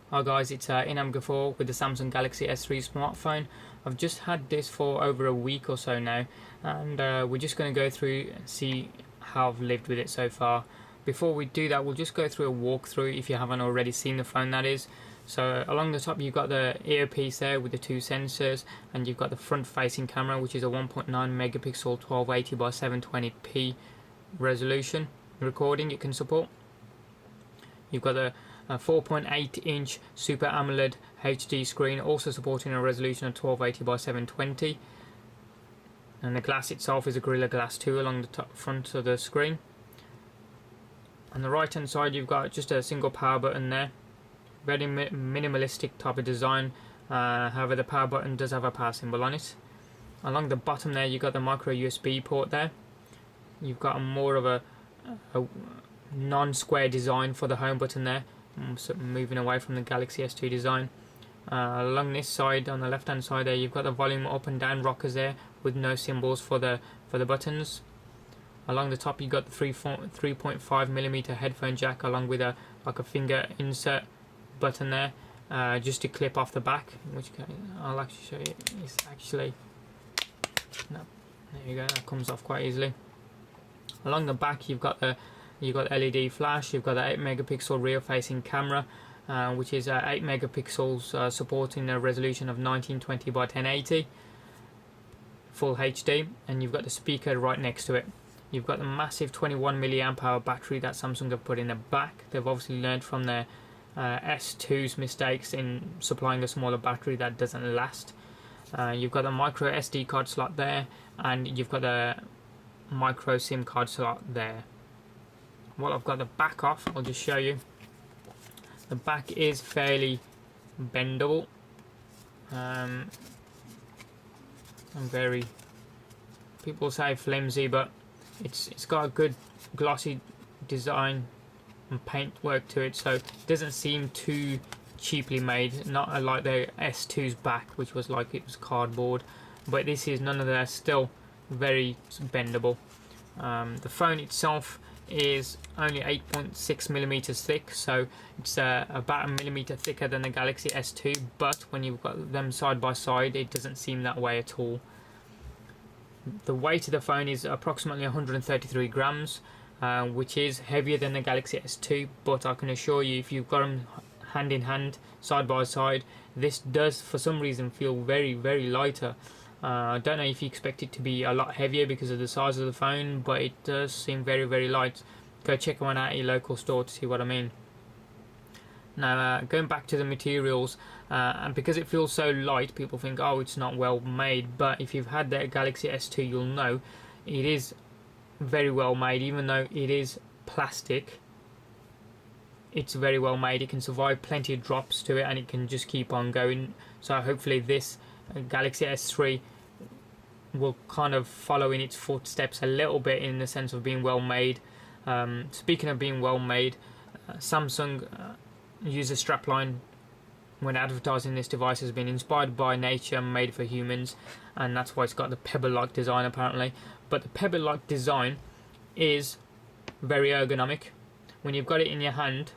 Hi guys, it's Inam Ghafoor with the Samsung Galaxy S3 smartphone. I've just had this for over a week or so now, and we're just going to go through and see how I've lived with it so far. Before we do that, we'll just go through a walkthrough if you haven't already seen the phone, that is. So along the top you've got the earpiece there with the two sensors, and you've got the front facing camera, which is a 1.9 megapixel 1280 by 720p resolution recording it can support. You've got a 4.8 inch Super AMOLED HD screen, also supporting a resolution of 1280 by 720, and the glass itself is a Gorilla Glass 2 along the top front of the screen. On the right hand side you've got just a single power button there, very minimalistic type of design, however the power button does have a power symbol on it. Along the bottom there you've got the micro USB port there. You've got more of a non-square design for the home button there, so moving away from the Galaxy S2 design. Along this side, on the left hand side there, you've got the volume up and down rockers there with no symbols for the buttons. Along the top you've got the 3.5mm headphone jack, along with a finger insert button there, just to clip off the back, which I'll actually show you. It's actually, no, there you go, that comes off quite easily. Along the back you've got LED flash, you've got the 8 megapixel rear facing camera, which is 8 megapixels, supporting a resolution of 1920 by 1080 full HD, and you've got the speaker right next to it. You've got the massive 21 milliamp hour battery that Samsung have put in the back. They've obviously learned from their S2's mistakes in supplying a smaller battery that doesn't last. You've got a micro SD card slot there, and you've got a micro SIM card slot there. Well, I've got the back off, I'll just show you. The back is fairly bendable, and very, people say flimsy, but it's got a good glossy design and paint work to it, so it doesn't seem too cheaply made, not like the S2's back, which was like it was cardboard, but this is none of that, still very bendable. The phone itself is only 8.6mm thick, so it's about a millimeter thicker than the Galaxy S2, but when you've got them side by side it doesn't seem that way at all. The weight of the phone is approximately 133 grams, which is heavier than the Galaxy S2, but I can assure you if you've got them hand in hand, side by side, this does for some reason feel very, very lighter. I don't know if you expect it to be a lot heavier because of the size of the phone, but it does seem very, very light. Go check one out at your local store to see what I mean. Now, going back to the materials, and because it feels so light, people think, oh, it's not well made, but if you've had the Galaxy S2 you'll know it is very well made. Even though it is plastic, it's very well made. It can survive plenty of drops to it and it can just keep on going. So hopefully this Galaxy S3 will kind of follow in its footsteps a little bit in the sense of being well made. Speaking of being well made, Samsung uses strapline when advertising this device has been inspired by nature, made for humans, and that's why it's got the pebble-like design apparently. But the pebble-like design is very ergonomic. When you've got it in your hand,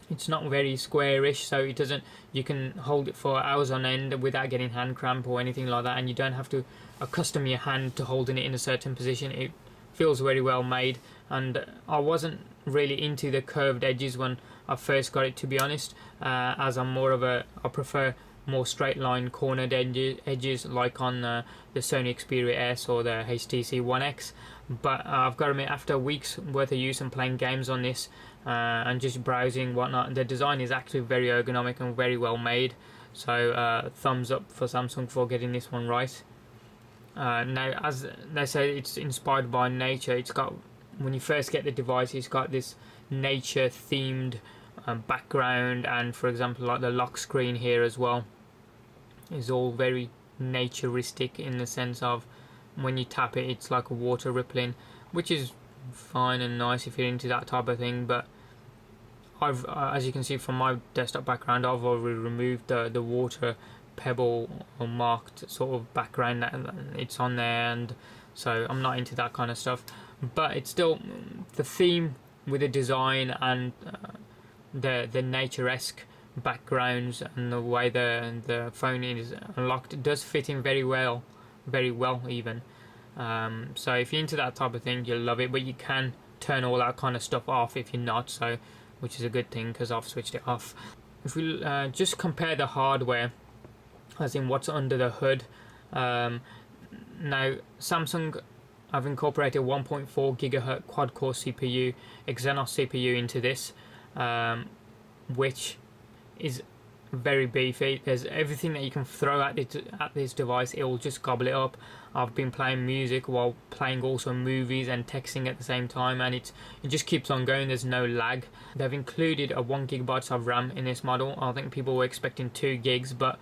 it's not very squarish, so it doesn't, you can hold it for hours on end without getting hand cramp or anything like that, and you don't have to accustom your hand to holding it in a certain position. It feels very well made, and I wasn't really into the curved edges when I first got it, to be honest, as I'm more of I prefer more straight line cornered edges like on the Sony Xperia S or the HTC One X. But I've got to admit, after weeks worth of use and playing games on this and just browsing whatnot, the design is actually very ergonomic and very well made. So thumbs up for Samsung for getting this one right. Now, as they say, it's inspired by nature. It's got, when you first get the device, it's got this nature themed background, and for example like the lock screen here as well is all very naturistic in the sense of when you tap it it's like a water rippling, which is fine and nice if you're into that type of thing. But I've as you can see from my desktop background, I've already removed the water pebble or marked sort of background that it's on there, and so I'm not into that kind of stuff. But it's still the theme with the design and the nature-esque backgrounds and the way the phone is unlocked, it does fit in very well even. So if you're into that type of thing, you'll love it, but you can turn all that kind of stuff off if you're not, so which is a good thing because I've switched it off. If we just compare the hardware, as in what's under the hood, now Samsung have incorporated 1.4 gigahertz quad-core CPU, Exynos CPU into this, which is very beefy. There's everything that you can throw at this device, it will just gobble it up. I've been playing music while playing also movies and texting at the same time, and it just keeps on going. There's no lag. They've included a 1GB of RAM in this model. I think people were expecting 2 gigs, but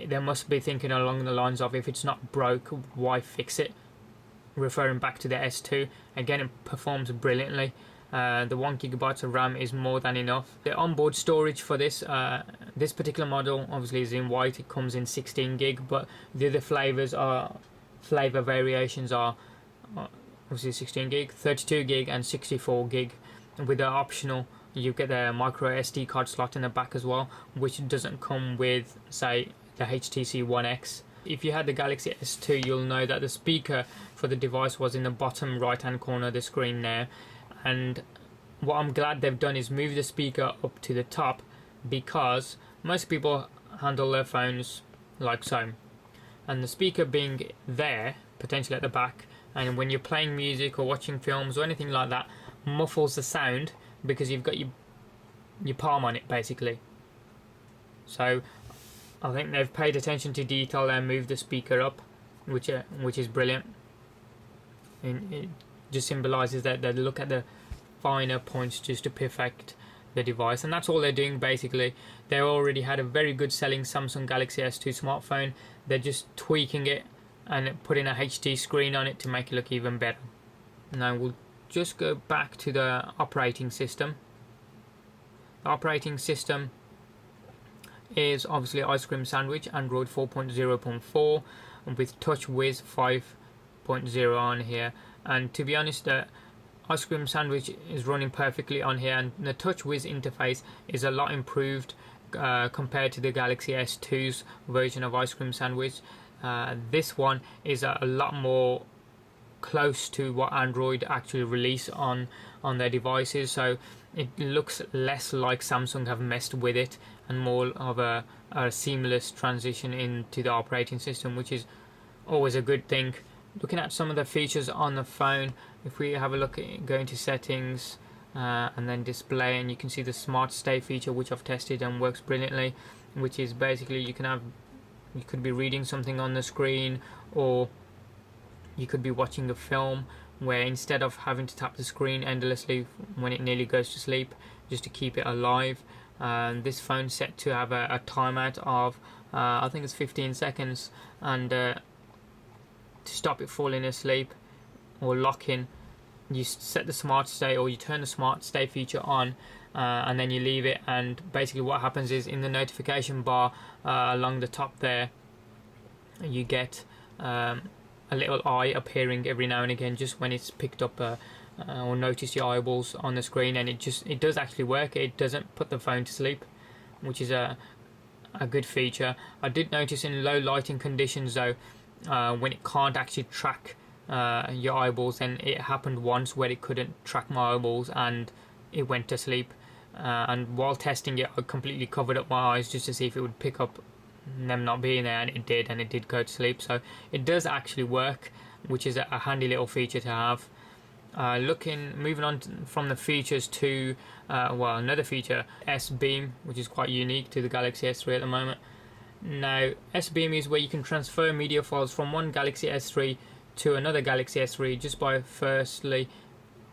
they must be thinking along the lines of, if it's not broke, why fix it? Referring back to the S2, again, it performs brilliantly. The 1GB of RAM is more than enough. The onboard storage for this particular model obviously is in white. It comes in 16 gig, but the other flavor variations are obviously 16 gig, 32 gig, and 64 gig. And with the optional, you get the micro SD card slot in the back as well, which doesn't come with, say, the HTC One X. If you had the Galaxy S2, you'll know that the speaker for the device was in the bottom right hand corner of the screen now. And what I'm glad they've done is move the speaker up to the top, because most people handle their phones like so, and the speaker being there potentially at the back, and when you're playing music or watching films or anything like that, muffles the sound because you've got your palm on it basically. So I think they've paid attention to detail and moved the speaker up, which is brilliant. And it just symbolises that they look at the finer points just to perfect the device, and that's all they're doing basically. They already had a very good selling Samsung Galaxy S2 smartphone. They're just tweaking it and putting a HD screen on it to make it look even better. Now we'll just go back to the operating system. The operating system is obviously Ice Cream Sandwich, Android 4.0.4, and with TouchWiz 5.0 on here. And to be honest, the Ice Cream Sandwich is running perfectly on here, and the TouchWiz interface is a lot improved compared to the Galaxy S2's version of Ice Cream Sandwich. This one is a lot more close to what Android actually release on their devices, so it looks less like Samsung have messed with it and more of a seamless transition into the operating system, which is always a good thing. Looking at some of the features on the phone, if we have a look at go into settings and then display, and you can see the smart stay feature, which I've tested and works brilliantly, which is basically you could be reading something on the screen, or you could be watching a film, where instead of having to tap the screen endlessly when it nearly goes to sleep, just to keep it alive, this phone's set to have a timeout of I think it's 15 seconds, and to stop it falling asleep or locking, you set the smart stay, or you turn the smart stay feature on, and then you leave it, and basically what happens is in the notification bar along the top there, you get a little eye appearing every now and again just when it's picked up or notice your eyeballs on the screen, and it does actually work. It doesn't put the phone to sleep, which is a good feature. I did notice in low lighting conditions though, when it can't actually track your eyeballs, and it happened once where it couldn't track my eyeballs and it went to sleep, and while testing it I completely covered up my eyes just to see if it would pick up them not being there, and it did go to sleep. So it does actually work, which is a handy little feature to have. Moving on from the features to another feature, S-Beam, which is quite unique to the Galaxy S3 at the moment. Now, S-Beam is where you can transfer media files from one Galaxy S3 to another Galaxy S3 just by firstly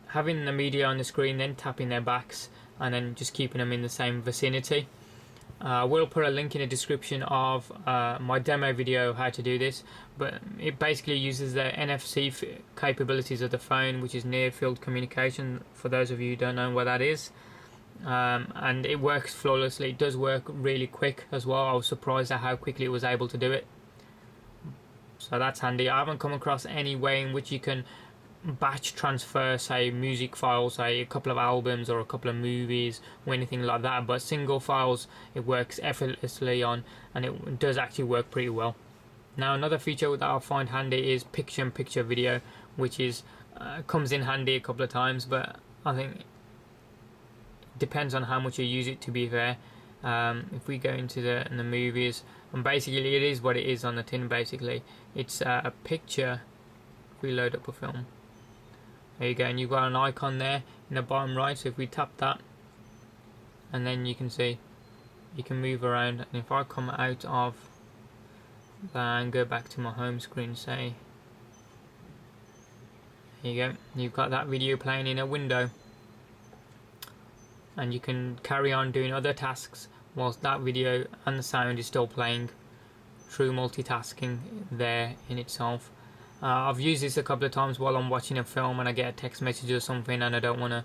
having the media on the screen, then tapping their backs, and then just keeping them in the same vicinity. We'll put a link in the description of my demo video how to do this, but it basically uses the NFC capabilities of the phone, which is near field communication, for those of you who don't know what that is. And it works flawlessly. It does work really quick as well. I was surprised at how quickly it was able to do it, so that's handy. I haven't come across any way in which you can batch transfer, say music files, say a couple of albums or a couple of movies or anything like that, but single files it works effortlessly on, and it does actually work pretty well. Now another feature that I find handy is picture-in-picture video, which is comes in handy a couple of times, but I think it depends on how much you use it, to be fair. If we go into the movies, and basically it is what it is on the tin. Basically it's a picture. If we load up a film, there you go, and you've got an icon there in the bottom right. So if we tap that, and then you can see you can move around, and if I come out of that and go back to my home screen, say, there you go, you've got that video playing in a window, and you can carry on doing other tasks whilst that video and the sound is still playing. True multitasking there in itself. I've used this a couple of times while I'm watching a film and I get a text message or something and I don't want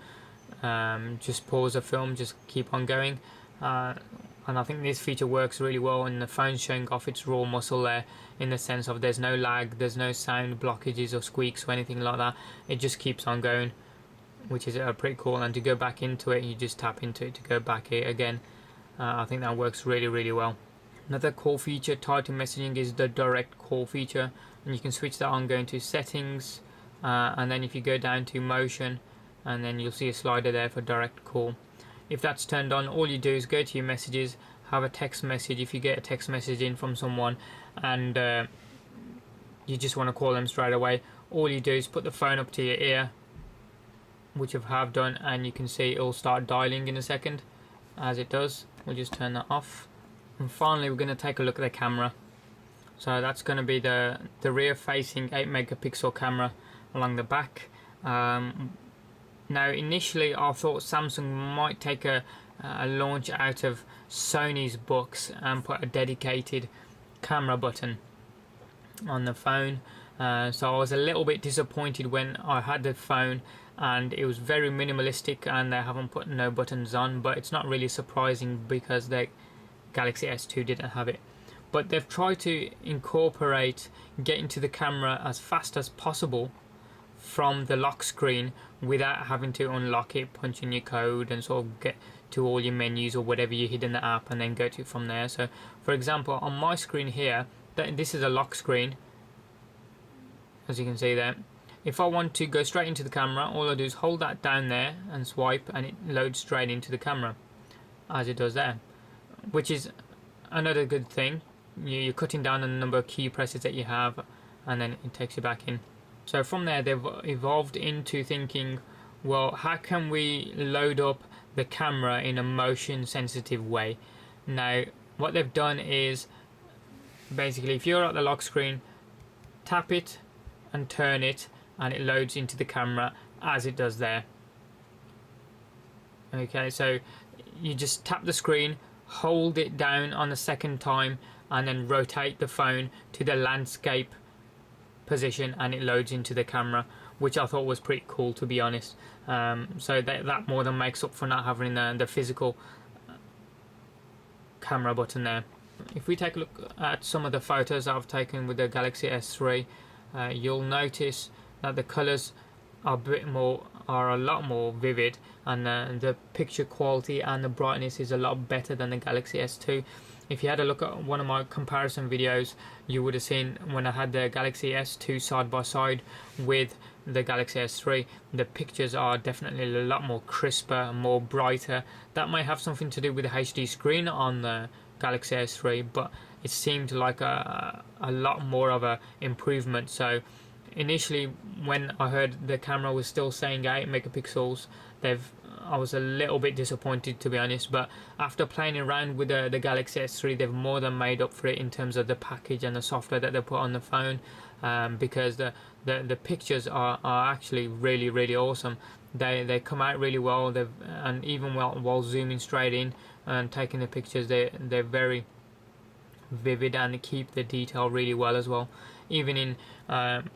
to just pause a film, just keep on going. And I think this feature works really well, and the phone's showing off its raw muscle there, in the sense of there's no lag, there's no sound blockages or squeaks or anything like that. It just keeps on going, which is pretty cool. And to go back into it, you just tap into it to go back here again. I think that works really well. Another cool feature tied to messaging is the direct call feature, and you can switch that on going to settings, and then if you go down to motion, and then you'll see a slider there for direct call. If that's turned on, all you do is go to your messages, have a text message. If you get a text message in from someone and you just want to call them straight away, all you do is put the phone up to your ear, which I have done, and you can see it'll start dialing in a second. As it does, we'll just turn that off. And finally we're going to take a look at the camera. So that's going to be the rear facing 8 megapixel camera along the back. Now initially I thought Samsung might take a launch out of Sony's books and put a dedicated camera button on the phone. So I was a little bit disappointed when I had the phone and it was very minimalistic and they haven't put no buttons on, but it's not really surprising because the Galaxy S2 didn't have it. But they've tried to incorporate getting to the camera as fast as possible from the lock screen without having to unlock it, punch in your code and sort of get to all your menus or whatever you hid in the app and then go to it from there. So for example, on my screen here, this is a lock screen, as you can see there. If I want to go straight into the camera, all I do is hold that down there and swipe, and it loads straight into the camera, as it does there, which is another good thing. You're cutting down on the number of key presses that you have, and then it takes you back in. So from there they've evolved into thinking, well, how can we load up the camera in a motion sensitive way? Now what they've done is basically, if you're at the lock screen, tap it and turn it and it loads into the camera as it does there. Okay, so you just tap the screen, hold it down on the second time, and then rotate the phone to the landscape position and it loads into the camera, which I thought was pretty cool, to be honest. So that more than makes up for not having the physical camera button there. If we take a look at some of the photos I've taken with the Galaxy S3, you'll notice that the colours are a lot more vivid, and the picture quality and the brightness is a lot better than the Galaxy S2. If you had a look at one of my comparison videos, you would have seen when I had the Galaxy S2 side by side with the Galaxy S3, the pictures are definitely a lot more crisper, more brighter. That may have something to do with the HD screen on the Galaxy S3, but it seemed like a lot more of a improvement. So initially when I heard the camera was still saying 8 megapixels, I was a little bit disappointed, to be honest, but after playing around with the Galaxy S3, they've more than made up for it in terms of the package and the software that they put on the phone, because the pictures are actually really awesome. They come out really well, and even while zooming straight in and taking the pictures, they're very vivid and keep the detail really well as well. Even in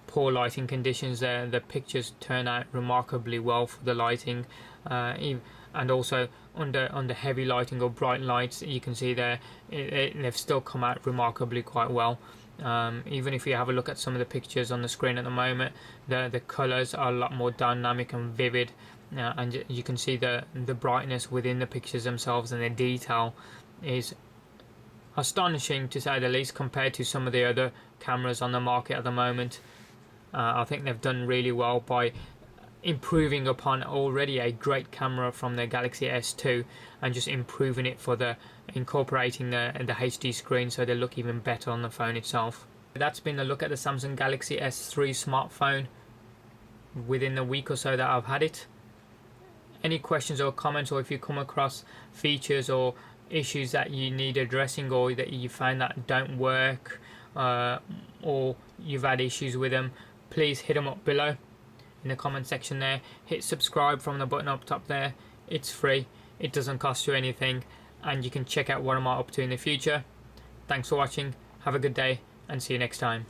poor lighting conditions, the pictures turn out remarkably well for the lighting, and also under heavy lighting or bright lights, you can see there they've still come out remarkably quite well. Even if you have a look at some of the pictures on the screen at the moment, the colors are a lot more dynamic and vivid, and you can see the brightness within the pictures themselves, and the detail is astonishing to say the least compared to some of the other cameras on the market at the moment. I think they've done really well by improving upon already a great camera from the Galaxy S2 and just improving it for incorporating the HD screen, so they look even better on the phone itself. That's been a look at the Samsung Galaxy S3 smartphone within the week or so that I've had it. Any questions or comments, or if you come across features or issues that you need addressing, or that you find that don't work, or you've had issues with them, please hit them up below in the comment section there. Hit subscribe from the button up top there. It's free, it doesn't cost you anything, and you can check out what I'm up to in the future. Thanks for watching, have a good day, and see you next time.